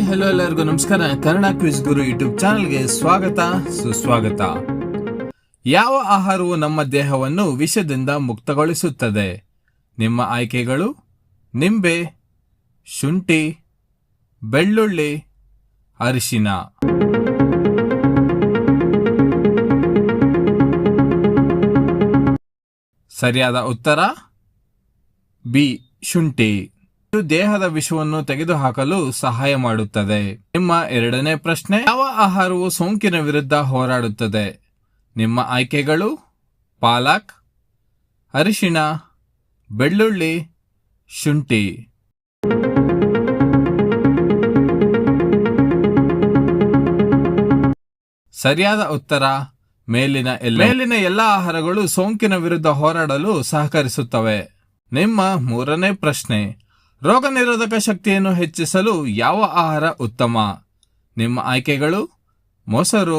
Hello ಎಲ್ಲರಿಗೂ ನಮಸ್ಕಾರ. Kannada quiz ಗುರು YouTube ಚಾನಲ್ಗೆ ಸ್ವಾಗತ ಸುಸ್ವಾಗತ. ಯಾವ ಆಹಾರವು ನಮ್ಮ ದೇಹವನ್ನು ವಿಷದಿಂದ ಮುಕ್ತಗೊಳಿಸುತ್ತದೆ? ನಿಮ್ಮ ಆಯ್ಕೆಗಳು: ನಿಂಬೆ, ಶುಂಠಿ, ಬೆಳ್ಳುಳ್ಳಿ, ಅರಿಶಿನ. ಸರಿಯಾದ ಉತ್ತರ ಬಿ, ಶುಂಠಿ. ಇದು ದೇಹದ ವಿಷವನ್ನು ತೆಗೆದುಹಾಕಲು ಸಹಾಯ ಮಾಡುತ್ತದೆ. ನಿಮ್ಮ ಎರಡನೇ ಪ್ರಶ್ನೆ: ಯಾವ ಆಹಾರವು ಸೋಂಕಿನ ವಿರುದ್ಧ ಹೋರಾಡುತ್ತದೆ? ನಿಮ್ಮ ಆಯ್ಕೆಗಳು: ಪಾಲಕ್, ಅರಿಶಿಣ, ಬೆಳ್ಳುಳ್ಳಿ, ಶುಂಠಿ. ಸರಿಯಾದ ಉತ್ತರ ಮೇಲಿನ ಎಲ್ಲ ಆಹಾರಗಳು ಸೋಂಕಿನ ವಿರುದ್ಧ ಹೋರಾಡಲು ಸಹಕರಿಸುತ್ತವೆ. ನಿಮ್ಮ ಮೂರನೇ ಪ್ರಶ್ನೆ: ರೋಗ ನಿರೋಧಕ ಶಕ್ತಿಯನ್ನು ಹೆಚ್ಚಿಸಲು ಯಾವ ಆಹಾರ ಉತ್ತಮ? ನಿಮ್ಮ ಆಯ್ಕೆಗಳು: ಮೊಸರು,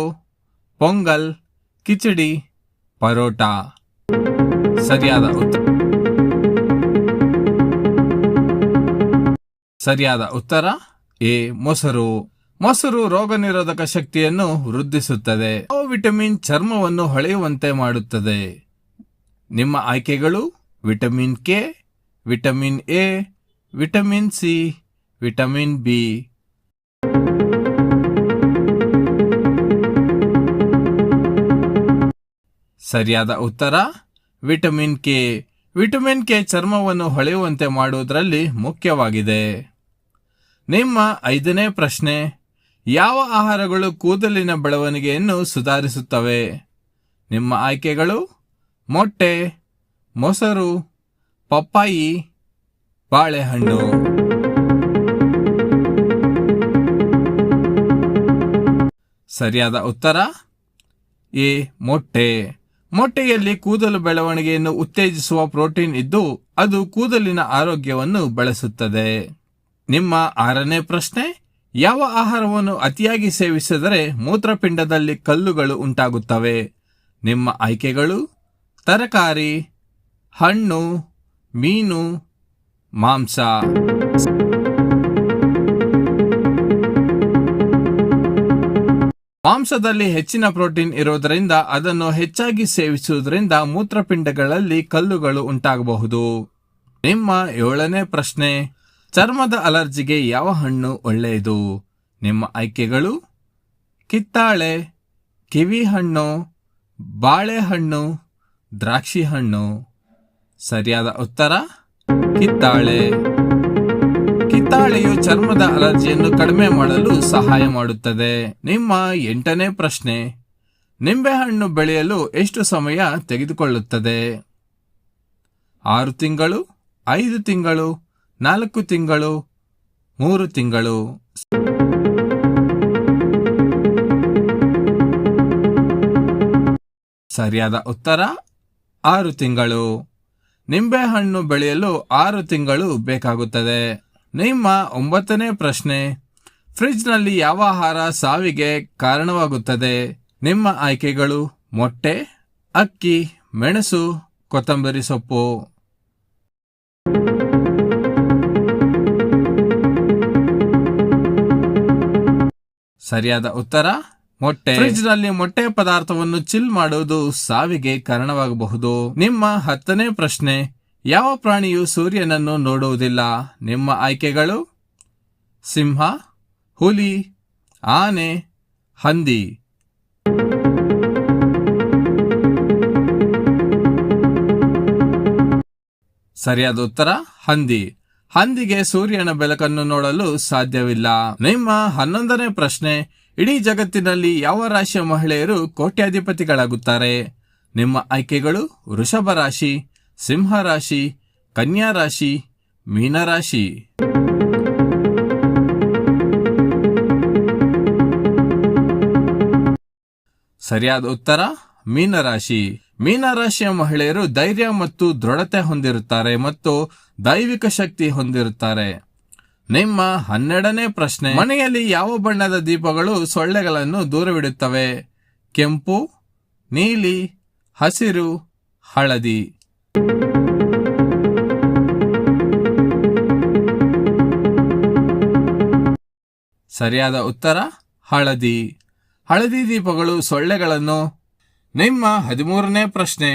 ಪೊಂಗಲ್, ಕಿಚಡಿ, ಪರೋಟ. ಸರಿಯಾದ ಉತ್ತರ ಎ, ಮೊಸರು. ಮೊಸರು ರೋಗ ನಿರೋಧಕ ಶಕ್ತಿಯನ್ನು ವೃದ್ಧಿಸುತ್ತದೆ. ಯಾವ ವಿಟಮಿನ್ ಚರ್ಮವನ್ನು ಹೊಳೆಯುವಂತೆ ಮಾಡುತ್ತದೆ? ನಿಮ್ಮ ಆಯ್ಕೆಗಳು: vitamin K, vitamin A, vitamin C, vitamin B. ಸರಿಯಾದ ಉತ್ತರ ವಿಟಮಿನ್ ಕೆ. ವಿಟಮಿನ್ ಕೆ ಚರ್ಮವನ್ನು ಹೊಳೆಯುವಂತೆ ಮಾಡುವುದರಲ್ಲಿ ಮುಖ್ಯವಾಗಿದೆ. ನಿಮ್ಮ ಐದನೇ ಪ್ರಶ್ನೆ: ಯಾವ ಆಹಾರಗಳು ಕೂದಲಿನ ಬೆಳವಣಿಗೆಯನ್ನು ಸುಧಾರಿಸುತ್ತವೆ? ನಿಮ್ಮ ಆಯ್ಕೆಗಳು: ಮೊಟ್ಟೆ, ಮೊಸರು, ಪಪ್ಪಾಯಿ, ಬಾಳೆಹಣ್ಣು. ಸರಿಯಾದ ಉತ್ತರ ಎ, ಮೊಟ್ಟೆ. ಮೊಟ್ಟೆಯಲ್ಲಿ ಕೂದಲು ಬೆಳವಣಿಗೆಯನ್ನು ಉತ್ತೇಜಿಸುವ ಪ್ರೋಟೀನ್ ಇದ್ದು ಅದು ಕೂದಲಿನ ಆರೋಗ್ಯವನ್ನು ಬೆಳೆಸುತ್ತದೆ. ನಿಮ್ಮ ಆರನೇ ಪ್ರಶ್ನೆ: ಯಾವ ಆಹಾರವನ್ನು ಅತಿಯಾಗಿ ಸೇವಿಸಿದರೆ ಮೂತ್ರಪಿಂಡದಲ್ಲಿ ಕಲ್ಲುಗಳು ಉಂಟಾಗುತ್ತವೆ? ನಿಮ್ಮ ಆಯ್ಕೆಗಳು: ತರಕಾರಿ, ಹಣ್ಣು, ಮೀನು, ಮಾಂಸ. ಮಾಂಸದಲ್ಲಿ ಹೆಚ್ಚಿನ ಪ್ರೋಟೀನ್ ಇರೋದರಿಂದ ಅದನ್ನು ಹೆಚ್ಚಾಗಿ ಸೇವಿಸುವುದರಿಂದ ಮೂತ್ರಪಿಂಡಗಳಲ್ಲಿ ಕಲ್ಲುಗಳು ಉಂಟಾಗಬಹುದು. ನಿಮ್ಮ ಏಳನೇ ಪ್ರಶ್ನೆ: ಚರ್ಮದ ಅಲರ್ಜಿಗೆ ಯಾವ ಹಣ್ಣು ಒಳ್ಳೆಯದು? ನಿಮ್ಮ ಆಯ್ಕೆಗಳು: ಕಿತ್ತಾಳೆ, ಕಿವಿ ಹಣ್ಣು, ಬಾಳೆಹಣ್ಣು, ದ್ರಾಕ್ಷಿ ಹಣ್ಣು. ಸರಿಯಾದ ಉತ್ತರ ಕಿತ್ತಾಳೆ. ಕಿತ್ತಾಳೆಯು ಚರ್ಮದ ಅಲರ್ಜಿಯನ್ನು ಕಡಿಮೆ ಮಾಡಲು ಸಹಾಯ ಮಾಡುತ್ತದೆ. ನಿಮ್ಮ ಎಂಟನೇ ಪ್ರಶ್ನೆ: ನಿಂಬೆಹಣ್ಣು ಬೆಳೆಯಲು ಎಷ್ಟು ಸಮಯ ತೆಗೆದುಕೊಳ್ಳುತ್ತದೆ? 6 ತಿಂಗಳು, 5 ತಿಂಗಳು, 4 ತಿಂಗಳು, 3 ತಿಂಗಳು. ಸರಿಯಾದ ಉತ್ತರ 6 ತಿಂಗಳು. ನಿಂಬೆಹಣ್ಣು ಬೆಳೆಯಲು 6 ತಿಂಗಳು ಬೇಕಾಗುತ್ತದೆ. ನಿಮ್ಮ 9ನೇ ಪ್ರಶ್ನೆ: ಫ್ರಿಡ್ಜ್ನಲ್ಲಿ ಯಾವ ಆಹಾರ ಸಾವಿಗೆ ಕಾರಣವಾಗುತ್ತದೆ? ನಿಮ್ಮ ಆಯ್ಕೆಗಳು: ಮೊಟ್ಟೆ, ಅಕ್ಕಿ, ಮೆಣಸು, ಕೊತ್ತಂಬರಿ ಸೊಪ್ಪು. ಸರಿಯಾದ ಉತ್ತರ ಮೊಟ್ಟೆ. ಫ್ರಿಡ್ಜ್ನಲ್ಲಿ ಮೊಟ್ಟೆ ಪದಾರ್ಥವನ್ನು ಚಿಲ್ ಮಾಡುವುದು ಸಾವಿಗೆ ಕಾರಣವಾಗಬಹುದು. ನಿಮ್ಮ 10ನೇ ಪ್ರಶ್ನೆ: ಯಾವ ಪ್ರಾಣಿಯು ಸೂರ್ಯನನ್ನು ನೋಡುವುದಿಲ್ಲ? ನಿಮ್ಮ ಆಯ್ಕೆಗಳು: ಸಿಂಹ, ಹುಲಿ, ಆನೆ, ಹಂದಿ. ಸರಿಯಾದ ಉತ್ತರ ಹಂದಿ. ಹಂದಿಗೆ ಸೂರ್ಯನ ಬೆಳಕನ್ನು ನೋಡಲು ಸಾಧ್ಯವಿಲ್ಲ. ನಿಮ್ಮ 11ನೇ ಪ್ರಶ್ನೆ: ಇಡೀ ಜಗತ್ತಿನಲ್ಲಿ ಯಾವ ರಾಶಿಯ ಮಹಿಳೆಯರು ಕೋಟ್ಯಾಧಿಪತಿಗಳಾಗುತ್ತಾರೆ? ನಿಮ್ಮ ಆಯ್ಕೆಗಳು: ವೃಷಭ ರಾಶಿ, ಸಿಂಹ ರಾಶಿ, ಕನ್ಯಾ ರಾಶಿ, ಮೀನರಾಶಿ. ಸರಿಯಾದ ಉತ್ತರ ಮೀನರಾಶಿ. ಮೀನರಾಶಿಯ ಮಹಿಳೆಯರು ಧೈರ್ಯ ಮತ್ತು ದೃಢತೆ ಹೊಂದಿರುತ್ತಾರೆ ಮತ್ತು ದೈವಿಕ ಶಕ್ತಿ ಹೊಂದಿರುತ್ತಾರೆ. ನಿಮ್ಮ 12ನೇ ಪ್ರಶ್ನೆ: ಮನೆಯಲ್ಲಿ ಯಾವ ಬಣ್ಣದ ದೀಪಗಳು ಸೊಳ್ಳೆಗಳನ್ನು ದೂರವಿಡುತ್ತವೆ? ಕೆಂಪು, ನೀಲಿ, ಹಸಿರು, ಹಳದಿ. ಸರಿಯಾದ ಉತ್ತರ ಹಳದಿ. ಹಳದಿ ದೀಪಗಳು ಸೊಳ್ಳೆಗಳನ್ನು. ನಿಮ್ಮ 13ನೇ ಪ್ರಶ್ನೆ.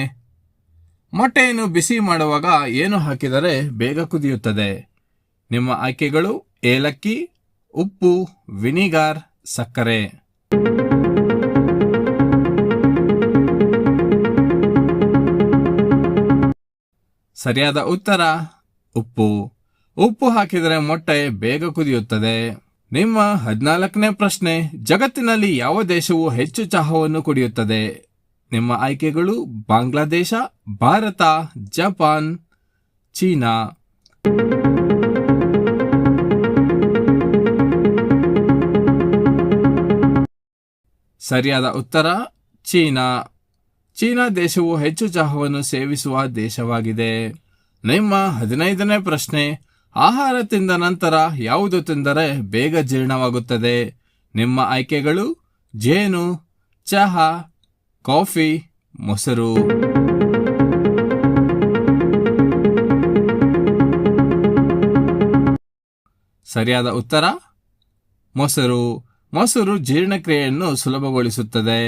ಮೊಟ್ಟೆಯನ್ನು ಬಿಸಿ ಮಾಡುವಾಗ ಏನು ಹಾಕಿದರೆ ಬೇಗ ಕುದಿಯುತ್ತದೆ? ನಿಮ್ಮ ಆಯ್ಕೆಗಳು ಏಲಕ್ಕಿ, ಉಪ್ಪು, ವಿನಿಗಾರ್, ಸಕ್ಕರೆ. ಸರಿಯಾದ ಉತ್ತರ ಉಪ್ಪು. ಉಪ್ಪು ಹಾಕಿದರೆ ಮೊಟ್ಟೆ ಬೇಗ ಕುದಿಯುತ್ತದೆ. ನಿಮ್ಮ 14ನೇ ಪ್ರಶ್ನೆ. ಜಗತ್ತಿನಲ್ಲಿ ಯಾವ ದೇಶವು ಹೆಚ್ಚು ಚಹಾವನ್ನು ಕುಡಿಯುತ್ತದೆ? ನಿಮ್ಮ ಆಯ್ಕೆಗಳು ಬಾಂಗ್ಲಾದೇಶ, ಭಾರತ, ಜಪಾನ್, ಚೀನಾ. ಸರಿಯಾದ ಉತ್ತರ ಚೀನಾ. ಚೀನಾ ದೇಶವು ಹೆಚ್ಚು ಚಹಾವನ್ನು ಸೇವಿಸುವ ದೇಶವಾಗಿದೆ. ನಿಮ್ಮ 15ನೇ ಪ್ರಶ್ನೆ. ಆಹಾರ ತಿಂದ ನಂತರ ಯಾವುದು ತಿಂದರೆ ಬೇಗ ಜೀರ್ಣವಾಗುತ್ತದೆ? ನಿಮ್ಮ ಆಯ್ಕೆಗಳು ಜೇನು, ಚಹಾ, ಕಾಫಿ, ಮೊಸರು. ಸರಿಯಾದ ಉತ್ತರ ಮೊಸರು. ಮೊಸರು ಜೀರ್ಣಕ್ರಿಯೆಯನ್ನು ಸುಲಭಗೊಳಿಸುತ್ತದೆ.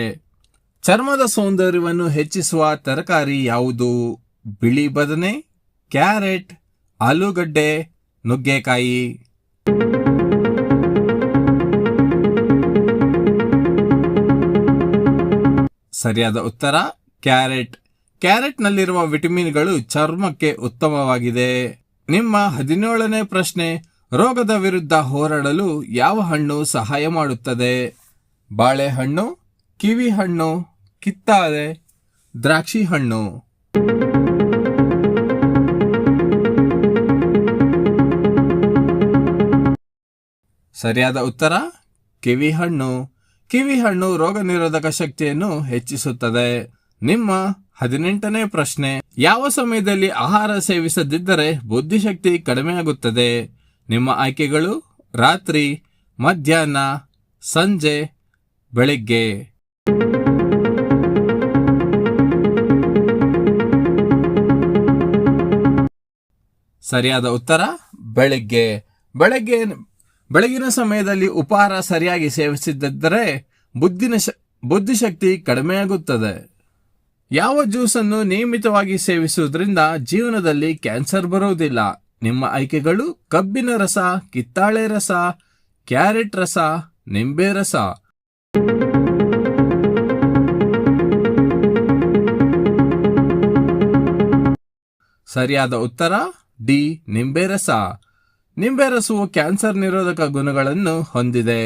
ಚರ್ಮದ ಸೌಂದರ್ಯವನ್ನು ಹೆಚ್ಚಿಸುವ ತರಕಾರಿ ಯಾವುದು? ಬಿಳಿ ಬದನೆ, ಕ್ಯಾರೆಟ್, ಆಲೂಗಡ್ಡೆ, ನುಗ್ಗೆಕಾಯಿ. ಸರಿಯಾದ ಉತ್ತರ ಕ್ಯಾರೆಟ್. ಕ್ಯಾರೆಟ್ನಲ್ಲಿರುವ ವಿಟಮಿನ್ಗಳು ಚರ್ಮಕ್ಕೆ ಉತ್ತಮವಾಗಿದೆ. ನಿಮ್ಮ 17ನೇ ಪ್ರಶ್ನೆ. ರೋಗದ ವಿರುದ್ಧ ಹೋರಾಡಲು ಯಾವ ಹಣ್ಣು ಸಹಾಯ ಮಾಡುತ್ತದೆ? ಬಾಳೆಹಣ್ಣು, ಕಿವಿ ಹಣ್ಣು, ಕಿತ್ತಾಳೆ, ದ್ರಾಕ್ಷಿ ಹಣ್ಣು. ಸರಿಯಾದ ಉತ್ತರ ಕಿವಿ ಹಣ್ಣು. ಕಿವಿ ಹಣ್ಣು ರೋಗ ನಿರೋಧಕ ಶಕ್ತಿಯನ್ನು ಹೆಚ್ಚಿಸುತ್ತದೆ. ನಿಮ್ಮ 18ನೇ ಪ್ರಶ್ನೆ. ಯಾವ ಸಮಯದಲ್ಲಿ ಆಹಾರ ಸೇವಿಸದಿದ್ದರೆ ಬುದ್ಧಿಶಕ್ತಿ ಕಡಿಮೆಯಾಗುತ್ತದೆ? ನಿಮ್ಮ ಆಯ್ಕೆಗಳು ರಾತ್ರಿ, ಮಧ್ಯಾಹ್ನ, ಸಂಜೆ, ಬೆಳಿಗ್ಗೆ. ಸರಿಯಾದ ಉತ್ತರ ಬೆಳಿಗ್ಗೆ. ಬೆಳಗಿನ ಸಮಯದಲ್ಲಿ ಉಪಹಾರ ಸರಿಯಾಗಿ ಸೇವಿಸಿದ್ದರೆ ಬುದ್ಧಿಶಕ್ತಿ ಕಡಿಮೆಯಾಗುತ್ತದೆ. ಯಾವ ಜ್ಯೂಸನ್ನು ನಿಯಮಿತವಾಗಿ ಸೇವಿಸುವುದರಿಂದ ಜೀವನದಲ್ಲಿ ಕ್ಯಾನ್ಸರ್ ಬರುವುದಿಲ್ಲ? ನಿಮ್ಮ ಆಯ್ಕೆಗಳು ಕಬ್ಬಿನ ರಸ, ಕಿತ್ತಾಳೆ ರಸ, ಕ್ಯಾರೆಟ್ ರಸ, ನಿಂಬೆ ರಸ. ಸರಿಯಾದ ಉತ್ತರ ಡಿ, ನಿಂಬೆ ರಸ. ನಿಂಬೆ ರಸವು ಕ್ಯಾನ್ಸರ್ ನಿರೋಧಕ ಗುಣಗಳನ್ನು ಹೊಂದಿದೆ.